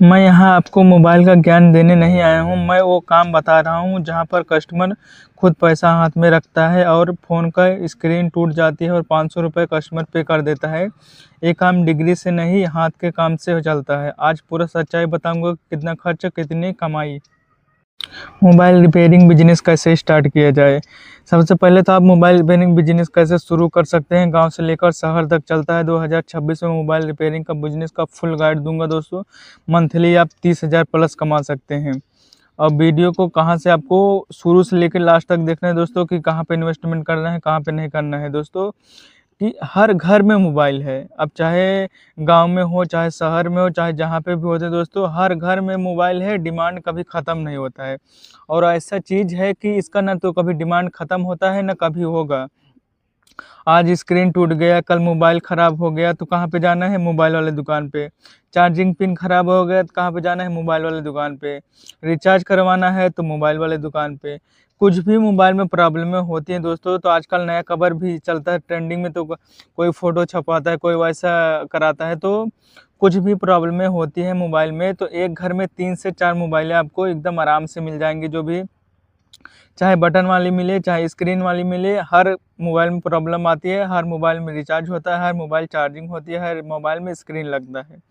मैं यहाँ आपको मोबाइल का ज्ञान देने नहीं आया हूँ, मैं वो काम बता रहा हूँ जहाँ पर कस्टमर खुद पैसा हाथ में रखता है और फ़ोन का स्क्रीन टूट जाती है और 500 रुपये कस्टमर पे कर देता है। ये काम डिग्री से नहीं, हाथ के काम से चलता है। आज पूरा सच्चाई बताऊँगा, कितना खर्च कितनी कमाई। मोबाइल रिपेयरिंग बिजनेस कैसे स्टार्ट किया जाए। सबसे पहले तो आप मोबाइल रिपेयरिंग बिजनेस कैसे शुरू कर सकते हैं। गांव से लेकर शहर तक चलता है। 2026 में मोबाइल रिपेयरिंग का बिजनेस का फुल गाइड दूंगा दोस्तों। मंथली आप 30,000 प्लस कमा सकते हैं। और वीडियो को कहां से आपको शुरू से लेकर लास्ट तक देखना है दोस्तों, कि कहां पे इन्वेस्टमेंट करना है, कहां पे नहीं करना है दोस्तों। कि हर घर में मोबाइल है। अब चाहे गाँव में हो, चाहे शहर में हो, चाहे जहाँ पे भी होते हैं दोस्तों, हर घर में मोबाइल है, डिमांड कभी ख़त्म नहीं होता है। और ऐसा चीज़ है कि इसका ना तो कभी डिमांड ख़त्म होता है, ना कभी होगा। आज स्क्रीन टूट गया, कल मोबाइल ख़राब हो गया तो कहाँ पे जाना है? मोबाइल वाले दुकान पे। चार्जिंग पिन ख़राब हो गया तो कहाँ पे जाना है? मोबाइल वाले दुकान पे। रिचार्ज करवाना है तो मोबाइल वाले दुकान पे। कुछ भी मोबाइल में प्रॉब्लमें होती हैं दोस्तों, तो आजकल नया खबर भी चलता है ट्रेंडिंग में, तो कोई फ़ोटो छपवाता है, कोई वैसा कराता है, तो कुछ भी प्रॉब्लमें होती हैं मोबाइल में, तो एक घर में 3 से 4 मोबाइलें आपको एकदम आराम से मिल जाएँगी, जो भी चाहे बटन वाली मिले, चाहे स्क्रीन वाली मिले। हर मोबाइल में प्रॉब्लम आती है, हर मोबाइल में रिचार्ज होता है, हर मोबाइल चार्जिंग होती है, हर मोबाइल में स्क्रीन लगता है।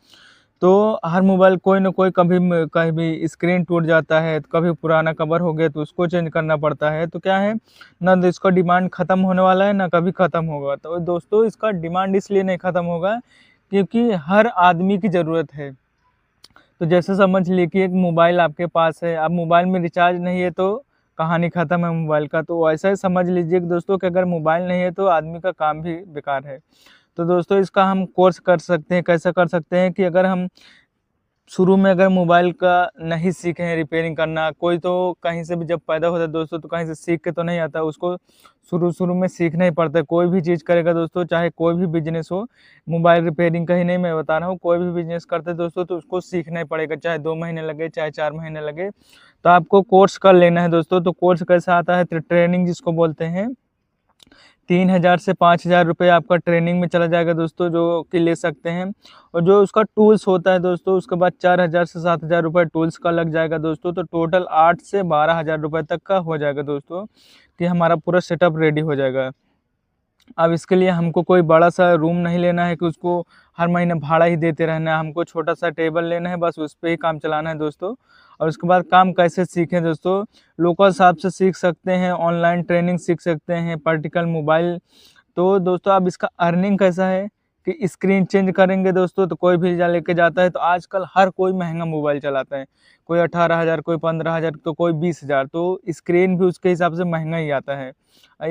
तो हर मोबाइल कोई न कोई कभी कहीं भी स्क्रीन टूट जाता है, तो कभी पुराना कवर हो गया तो उसको चेंज करना पड़ता है। तो क्या है, ना तो इसका डिमांड ख़त्म होने वाला है, ना कभी ख़त्म होगा। तो दोस्तों, इसका डिमांड इसलिए नहीं ख़त्म होगा क्योंकि हर आदमी की ज़रूरत है। तो जैसे समझ लीजिए कि एक मोबाइल आपके पास है, अब मोबाइल में रिचार्ज नहीं है तो कहानी ख़त्म है मोबाइल का। तो ऐसा ही समझ लीजिए कि दोस्तों, कि अगर मोबाइल नहीं है तो आदमी का काम भी बेकार है। तो दोस्तों, इसका हम कोर्स कर सकते हैं। कैसे कर सकते हैं कि अगर हम शुरू में अगर मोबाइल का नहीं सीखे हैं रिपेयरिंग करना, कोई तो कहीं से भी जब पैदा होता है दोस्तों, तो कहीं से सीख के तो नहीं आता, उसको शुरू-शुरू में सीखना ही पड़ता है। कोई भी चीज़ करेगा दोस्तों, चाहे कोई भी बिज़नेस हो, मोबाइल रिपेयरिंग का ही नहीं मैं बता रहा हूँ, कोई भी बिज़नेस करते हैं दोस्तों, तो उसको सीखना ही पड़ेगा, चाहे 2 महीने लगे, चाहे 4 महीने लगे। तो आपको कोर्स कर लेना है दोस्तों। तो कोर्स कैसा आता है? ट्रेनिंग जिसको बोलते हैं। 3,000 से 5,000 रुपए आपका ट्रेनिंग में चला जाएगा दोस्तों, जो कि ले सकते हैं। और जो उसका टूल्स होता है दोस्तों, उसके बाद 4,000 से 7,000 रुपए टूल्स का लग जाएगा दोस्तों। तो टोटल 8 से 12,000 रुपए तक का हो जाएगा दोस्तों, कि हमारा पूरा सेटअप रेडी हो जाएगा। अब इसके लिए हमको कोई बड़ा-सा रूम नहीं लेना है कि उसको हर महीने भाड़ा ही देते रहना है। हमको छोटा-सा टेबल लेना है, बस उस पे ही काम चलाना है दोस्तों। और उसके बाद काम कैसे सीखें दोस्तों? लोकल शॉप से सीख सकते हैं, ऑनलाइन ट्रेनिंग सीख सकते हैं, प्रैक्टिकल मोबाइल। तो दोस्तों, अब इसका अर्निंग कैसा है कि स्क्रीन चेंज करेंगे दोस्तों, तो कोई भी जा लेके जाता है, तो आजकल हर कोई महँगा मोबाइल चलाता है। कोई 18,000, कोई 15,000, तो कोई 20,000, तो स्क्रीन भी उसके हिसाब से महँगा ही आता है।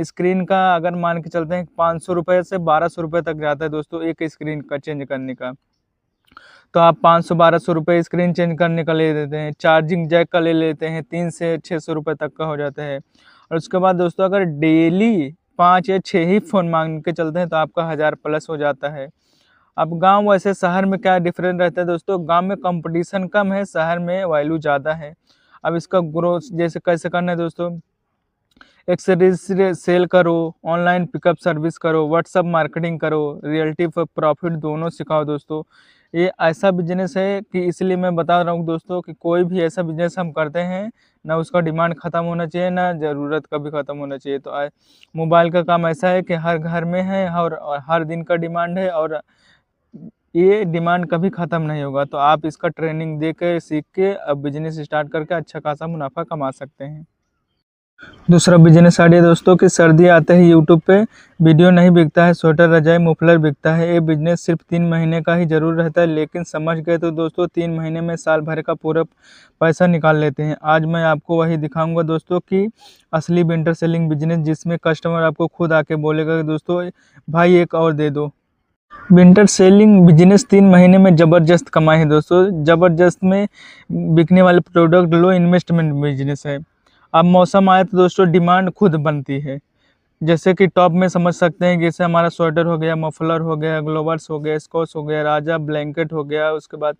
स्क्रीन का अगर मान के चलते हैं, ₹500 से ₹1,200 तक जाता है दोस्तों, एक स्क्रीन का चेंज करने का। तो आप 500-1200 रुपए स्क्रीन चेंज करने का ले लेते हैं, चार्जिंग जैक का ले लेते हैं, 3 से 600 रुपए तक का हो जाता है। और उसके बाद दोस्तों, अगर डेली 5 या 6 ही फ़ोन माँग के चलते हैं, तो आपका 1000 प्लस हो जाता है। अब गाँव वैसे शहर में क्या डिफ़रेंस रहता है दोस्तों? गाँव में कॉम्पिटिशन कम है, शहर में वैल्यू ज़्यादा है। अब इसका ग्रोथ जैसे कैसे करना है दोस्तों? एक्सेसरीज़ सेल करो, ऑनलाइन पिकअप सर्विस करो, व्हाट्सएप मार्केटिंग करो, रियल्टी प प्रॉफ़िट दोनों सिखाओ दोस्तों। ये ऐसा बिज़नेस है कि इसलिए मैं बता रहा हूँ दोस्तों, कि कोई भी ऐसा बिज़नेस हम करते हैं, ना उसका डिमांड ख़त्म होना चाहिए, ना ज़रूरत कभी ख़त्म होना चाहिए। तो मोबाइल का काम ऐसा है कि हर घर में है, और हर दिन का डिमांड है, और ये डिमांड कभी ख़त्म नहीं होगा। तो आप इसका ट्रेनिंग दे के, सीख के अब बिज़नेस स्टार्ट करके अच्छा खासा मुनाफ़ा कमा सकते हैं। दूसरा बिज़नेस आइडिया दोस्तों, कि सर्दी आते ही यूट्यूब पे वीडियो नहीं बिकता है, स्वेटर, रज़ाई, मफलर बिकता है। ये बिज़नेस सिर्फ 3 महीने का ही ज़रूर रहता है, लेकिन समझ गए तो दोस्तों 3 महीने में साल भर का पूरा पैसा निकाल लेते हैं। आज मैं आपको वही दिखाऊँगा दोस्तों, कि असली विंटर सेलिंग बिज़नेस, जिसमें कस्टमर आपको खुद आके बोलेगा कि दोस्तों भाई एक और दे दो। विंटर सेलिंग बिज़नेस 3 महीने में ज़बरदस्त कमाई है दोस्तों। ज़बरदस्त में बिकने वाले प्रोडक्ट लो इन्वेस्टमेंट बिज़नेस है। अब मौसम आए तो दोस्तों डिमांड खुद बनती है। जैसे कि टॉप में समझ सकते हैं, जैसे हमारा स्वेटर हो गया, मफलर हो गया, ग्लोवर्स हो गया, स्कॉच हो गया, राजा ब्लैंकेट हो गया, उसके बाद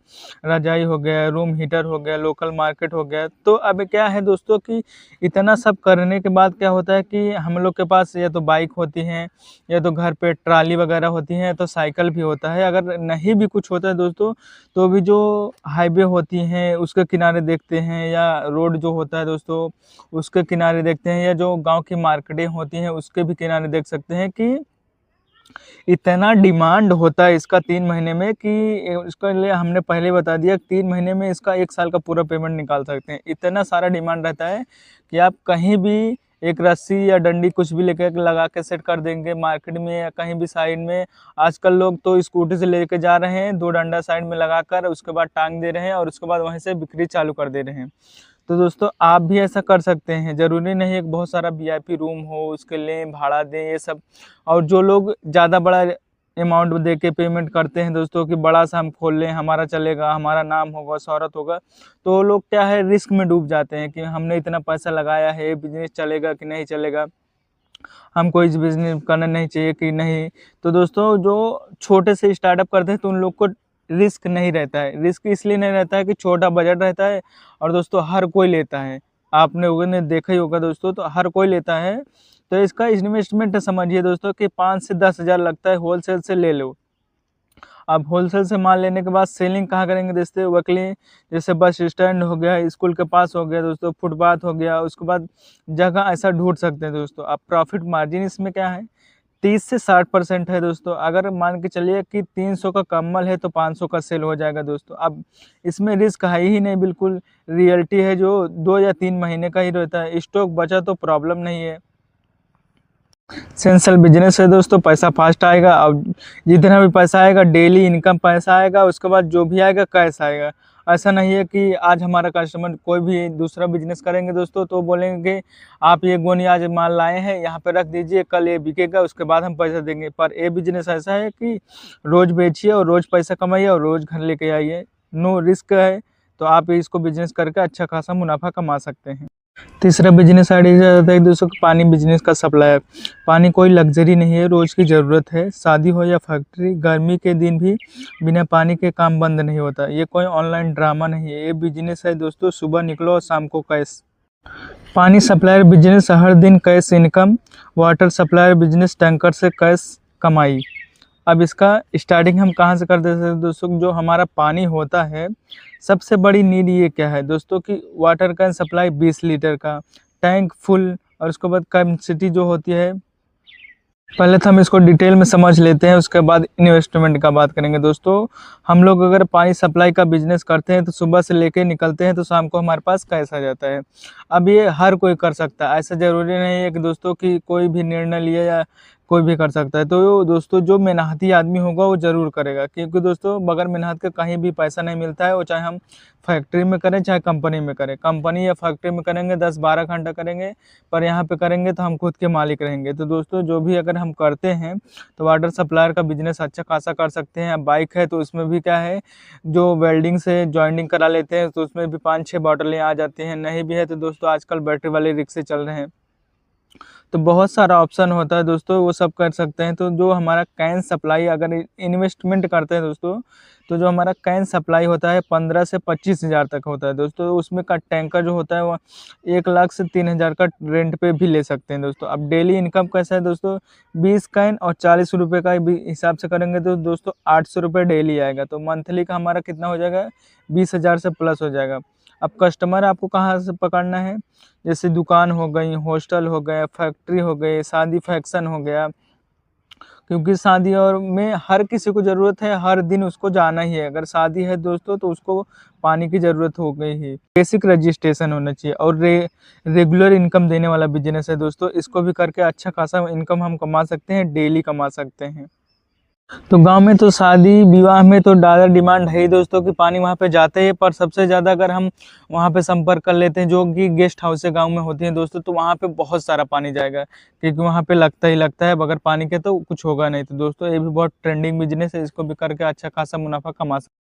रजाई हो गया, रूम हीटर हो गया, लोकल मार्केट हो गया। तो अब क्या है दोस्तों कि इतना सब करने के बाद क्या होता है कि हम लोग के पास या तो बाइक होती हैं, या तो घर पे ट्राली वगैरह होती हैं, तो साइकिल भी होता है। अगर नहीं भी कुछ होता है दोस्तों, तो भी जो हाईवे होती हैं उसके किनारे देखते हैं, या रोड जो होता है दोस्तों उसके किनारे देखते हैं, या जो गाँव की मार्केटें होती हैं उसके भी किनारे देख सकते हैं कि इतना डिमांड होता है इसका 3 महीने में कि इसके लिए हमने पहले ही बता दिया, 3 महीने में इसका 1 साल का पूरा पेमेंट निकाल सकते हैं। इतना सारा डिमांड रहता है कि आप कहीं भी एक रस्सी या डंडी कुछ भी लेके लगा के सेट कर देंगे मार्केट में या कहीं भी साइड में। आजकल लोग तो स्कूटी से लेके जा रहे हैं, 2 डंडा साइड में लगाकर उसके बाद टाँग दे रहे हैं और उसके बाद वहीं से बिक्री चालू कर दे रहे हैं। तो दोस्तों आप भी ऐसा कर सकते हैं, ज़रूरी नहीं है कि बहुत सारा वीआईपी रूम हो, उसके लिए भाड़ा दें ये सब। और जो लोग ज़्यादा बड़ा अमाउंट दे के पेमेंट करते हैं दोस्तों कि बड़ा सा हम खोल लें, हमारा चलेगा, हमारा नाम होगा, शोहरत होगा, तो वो लोग क्या है रिस्क में डूब जाते हैं कि हमने इतना पैसा लगाया है, बिज़नेस चलेगा कि नहीं चलेगा, हमको इस बिज़नेस करना नहीं चाहिए कि नहीं। तो दोस्तों जो छोटे से स्टार्टअप करते हैं तो उन लोग को रिस्क नहीं रहता है। रिस्क इसलिए नहीं रहता है कि छोटा बजट रहता है और दोस्तों हर कोई लेता है। आपने लोगों ने देखा ही होगा दोस्तों, तो हर कोई लेता है। तो इसका इन्वेस्टमेंट समझिए दोस्तों कि 5 से 10 हज़ार लगता है, होलसेल से ले लो। अब होलसेल से माल लेने के बाद सेलिंग कहाँ करेंगे दोस्तों? वकील जैसे बस स्टैंड हो गया, स्कूल के पास हो गया दोस्तों, फुटपाथ हो गया, उसके बाद जगह ऐसा ढूंढ सकते हैं दोस्तों। अब प्रॉफिट मार्जिन इसमें क्या है, 30 से 60% है दोस्तों। अगर मान के चलिए कि 300 का कम्बल है तो 500 का सेल हो जाएगा दोस्तों। अब इसमें रिस्क है ही नहीं, बिल्कुल रियलिटी है जो 2 या 3 महीने का ही रहता है। स्टॉक बचा तो प्रॉब्लम नहीं है। एसेंशियल बिजनेस है दोस्तों, पैसा फास्ट आएगा। अब जितना भी पैसा आएगा डेली इनकम पैसा आएगा, उसके बाद जो भी आएगा कैश आएगा। ऐसा नहीं है कि आज हमारा कस्टमर कोई भी दूसरा बिजनेस करेंगे दोस्तों तो बोलेंगे कि आप ये गोनी आज माल लाए हैं यहाँ पे रख दीजिए, कल ये बिकेगा उसके बाद हम पैसा देंगे। पर ये बिजनेस ऐसा है कि रोज़ बेचिए और रोज़ पैसा कमाइए और रोज़ घर लेके आइए, नो रिस्क है। तो आप इसको बिजनेस करके अच्छा खासा मुनाफा कमा सकते हैं। तीसरा बिजनेस आइडिया रहता है दोस्तों पानी बिजनेस का सप्लाई। पानी कोई लग्जरी नहीं है, रोज़ की ज़रूरत है। शादी हो या फैक्ट्री, गर्मी के दिन भी बिना पानी के काम बंद नहीं होता। ये कोई ऑनलाइन ड्रामा नहीं है, ये बिजनेस है दोस्तों। सुबह निकलो और शाम को कैश। पानी सप्लायर बिजनेस, हर दिन cash income. Water supplier business, tanker से कैश कमाई। अब इसका स्टार्टिंग हम कहाँ से कर देते हैं दोस्तों? जो हमारा पानी होता है, सबसे बड़ी नीड ये क्या है दोस्तों कि वाटर कैन सप्लाई 20 लीटर का टैंक फुल, और उसके बाद कैपेसिटी जो होती है, पहले तो हम इसको डिटेल में समझ लेते हैं, उसके बाद इन्वेस्टमेंट का बात करेंगे दोस्तों। हम लोग अगर पानी सप्लाई का बिजनेस करते हैं तो सुबह से लेके निकलते हैं तो शाम को हमारे पास कैश आ जाता है। अब ये हर कोई कर सकता है, ऐसा ज़रूरी नहीं है कि दोस्तों कि कोई भी निर्णय लिया या कोई भी कर सकता है। तो दोस्तों जो मेहनती आदमी होगा वो ज़रूर करेगा, क्योंकि दोस्तों बगैर मेहनत के कहीं भी पैसा नहीं मिलता है। वो चाहे हम फैक्ट्री में करें चाहे कंपनी में करें, कंपनी या फैक्ट्री में करेंगे 10-12 घंटा करेंगे, पर यहाँ पे करेंगे तो हम खुद के मालिक रहेंगे। तो दोस्तों जो भी अगर हम करते हैं तो वाटर सप्लायर का बिजनेस अच्छा खासा कर सकते हैं। अब बाइक है तो उसमें भी क्या है, जो वेल्डिंग से जॉइंटिंग करा लेते हैं तो उसमें भी 5-6 बॉटलें आ जाती हैं। नहीं भी है तो दोस्तों आजकल बैटरी वाले रिक्शे चल रहे हैं, तो बहुत सारा ऑप्शन होता है दोस्तों, वो सब कर सकते हैं। तो जो हमारा कैन सप्लाई अगर इन्वेस्टमेंट करते हैं दोस्तों, तो जो हमारा कैन सप्लाई होता है 15 से 25 हज़ार तक होता है दोस्तों। उसमें का टैंकर जो होता है वो 1 लाख से 3 हज़ार का रेंट पे भी ले सकते हैं दोस्तों। अब डेली इनकम कैसा है दोस्तों, 20 कैन और 40 रुपये का भी हिसाब से करेंगे तो दोस्तों 800 रुपये डेली आएगा। तो मंथली का हमारा कितना हो जाएगा, 20 हज़ार से प्लस हो जाएगा। अब कस्टमर आपको कहाँ से पकड़ना है, जैसे दुकान हो गई, हॉस्टल हो गया, फैक्ट्री हो गई, शादी फंक्शन हो गया, क्योंकि शादी और में हर किसी को ज़रूरत है, हर दिन उसको जाना ही है। अगर शादी है दोस्तों तो उसको पानी की ज़रूरत हो गई ही। बेसिक रजिस्ट्रेशन होना चाहिए और रेगुलर इनकम देने वाला बिजनेस है दोस्तों। इसको भी करके अच्छा खासा इनकम हम कमा सकते हैं, डेली कमा सकते हैं। तो गांव में तो शादी विवाह में तो ज़्यादा डिमांड है ही दोस्तों कि पानी वहां पे जाते हैं, पर सबसे ज़्यादा अगर हम वहां पे संपर्क कर लेते हैं जो कि गेस्ट हाउस गांव में होती हैं दोस्तों, तो वहां पे बहुत सारा पानी जाएगा, क्योंकि वहां पे लगता ही लगता है, बगैर पानी के तो कुछ होगा नहीं। तो दोस्तों ये भी बहुत ट्रेंडिंग बिजनेस है, इसको भी करके अच्छा खासा मुनाफा कमा सकते हैं।